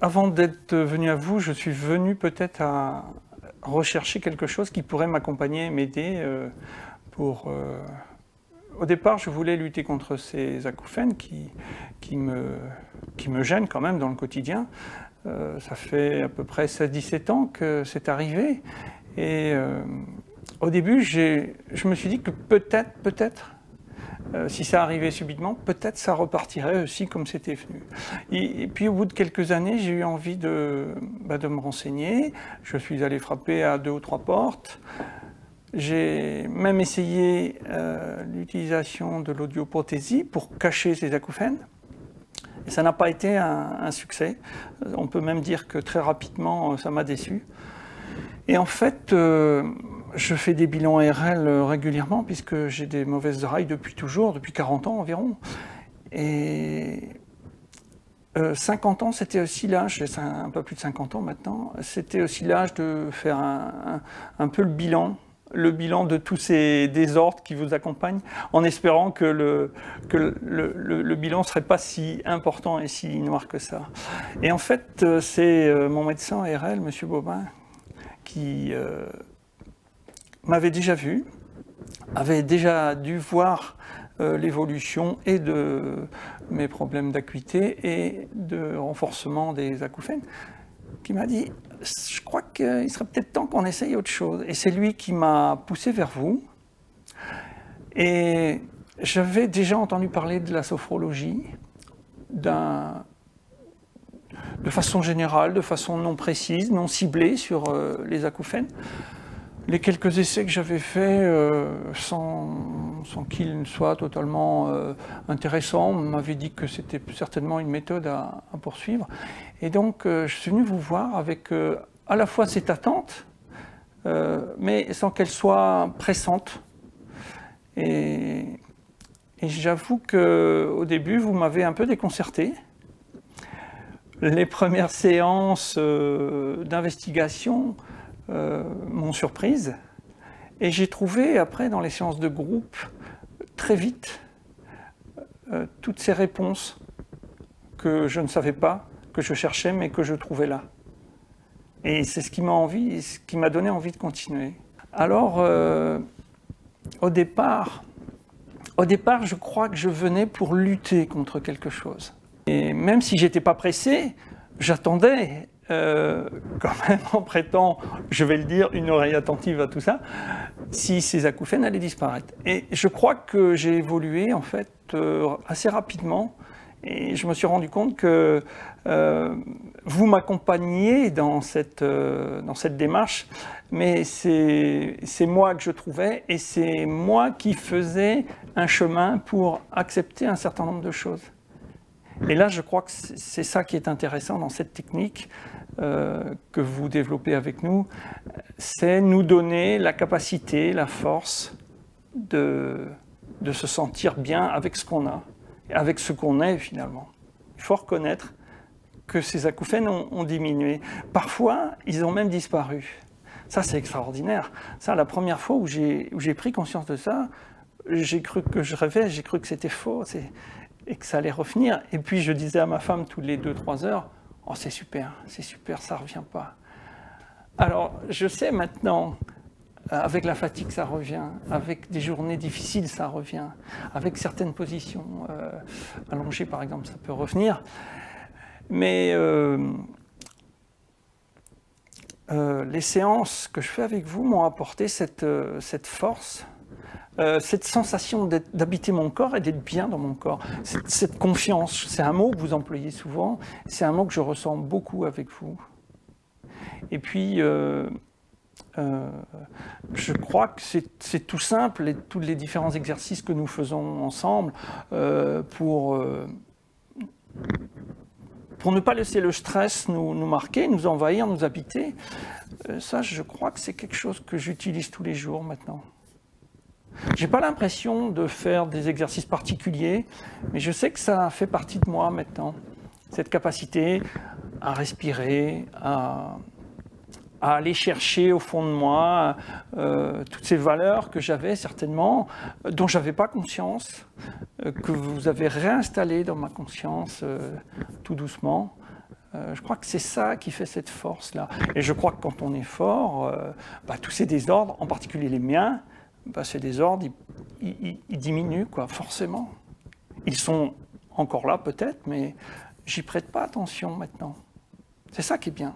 avant d'être venu à vous, je suis venu peut-être à rechercher quelque chose qui pourrait m'accompagner, m'aider pour... Au départ, je voulais lutter contre ces acouphènes qui me gênent quand même dans le quotidien. Ça fait à peu près 16-17 ans que c'est arrivé. Et au début, je me suis dit que peut-être, si ça arrivait subitement, peut-être ça repartirait aussi comme c'était venu. Et puis au bout de quelques années, j'ai eu envie de me renseigner. Je suis allé frapper à 2 ou 3 portes. J'ai même essayé l'utilisation de l'audioprothésie pour cacher ces acouphènes. Et ça n'a pas été un succès. On peut même dire que très rapidement, ça m'a déçu. Et en fait, je fais des bilans RL régulièrement puisque j'ai des mauvaises oreilles depuis toujours, depuis 40 ans environ. Et 50 ans, c'était aussi l'âge, j'ai un peu plus de 50 ans maintenant, c'était aussi l'âge de faire un peu le bilan de tous ces désordres qui vous accompagnent, en espérant que le bilan ne serait pas si important et si noir que ça. Et en fait, c'est mon médecin RL, M. Bobin, qui m'avait déjà vu, avait déjà dû voir l'évolution et de mes problèmes d'acuité et de renforcement des acouphènes, qui m'a dit « je crois qu'il serait peut-être temps qu'on essaye autre chose ». Et c'est lui qui m'a poussé vers vous. Et j'avais déjà entendu parler de la sophrologie, de façon générale, de façon non précise, non ciblée sur les acouphènes. Les quelques essais que j'avais faits, sans qu'ils soient totalement intéressants, m'avaient dit que c'était certainement une méthode à poursuivre. Et donc, je suis venu vous voir avec à la fois cette attente, mais sans qu'elle soit pressante. Et j'avoue qu'au début, vous m'avez un peu déconcerté. Les premières séances d'investigation m'ont surprise. Et j'ai trouvé, après, dans les séances de groupe, très vite, toutes ces réponses que je ne savais pas, que je cherchais, mais que je trouvais là. Et c'est ce qui m'a donné envie de continuer. Alors, au départ, je crois que je venais pour lutter contre quelque chose. Et même si j'étais pas pressé, j'attendais quand même en prêtant, je vais le dire, une oreille attentive à tout ça, si ces acouphènes allaient disparaître. Et je crois que j'ai évolué en fait assez rapidement et je me suis rendu compte que vous m'accompagniez dans cette démarche, mais c'est moi que je trouvais et c'est moi qui faisais un chemin pour accepter un certain nombre de choses. Et là, je crois que c'est ça qui est intéressant dans cette technique que vous développez avec nous, c'est nous donner la capacité, la force de se sentir bien avec ce qu'on a, avec ce qu'on est finalement. Il faut reconnaître que ces acouphènes ont diminué. Parfois, ils ont même disparu. Ça, c'est extraordinaire. Ça, la première fois où j'ai pris conscience de ça, j'ai cru que je rêvais, j'ai cru que c'était faux. Et que ça allait revenir. Et puis je disais à ma femme tous les 2-3 heures, « Oh, c'est super, ça ne revient pas. » Alors, je sais maintenant, avec la fatigue, ça revient. Avec des journées difficiles, ça revient. Avec certaines positions allongées, par exemple, ça peut revenir. Mais les séances que je fais avec vous m'ont apporté cette force, cette sensation d'habiter mon corps et d'être bien dans mon corps. Cette confiance, c'est un mot que vous employez souvent, c'est un mot que je ressens beaucoup avec vous. Et puis, je crois que c'est tout simple, tous les différents exercices que nous faisons ensemble pour ne pas laisser le stress nous marquer, nous envahir, nous habiter. Ça, je crois que c'est quelque chose que j'utilise tous les jours maintenant. Je n'ai pas l'impression de faire des exercices particuliers, mais je sais que ça fait partie de moi maintenant. Cette capacité à respirer, à aller chercher au fond de moi toutes ces valeurs que j'avais certainement, dont je n'avais pas conscience, que vous avez réinstallées dans ma conscience tout doucement. Je crois que c'est ça qui fait cette force-là. Et je crois que quand on est fort, tous ces désordres, en particulier les miens, ces désordres, ils diminuent, quoi, forcément. Ils sont encore là peut-être, mais j'y prête pas attention maintenant. C'est ça qui est bien.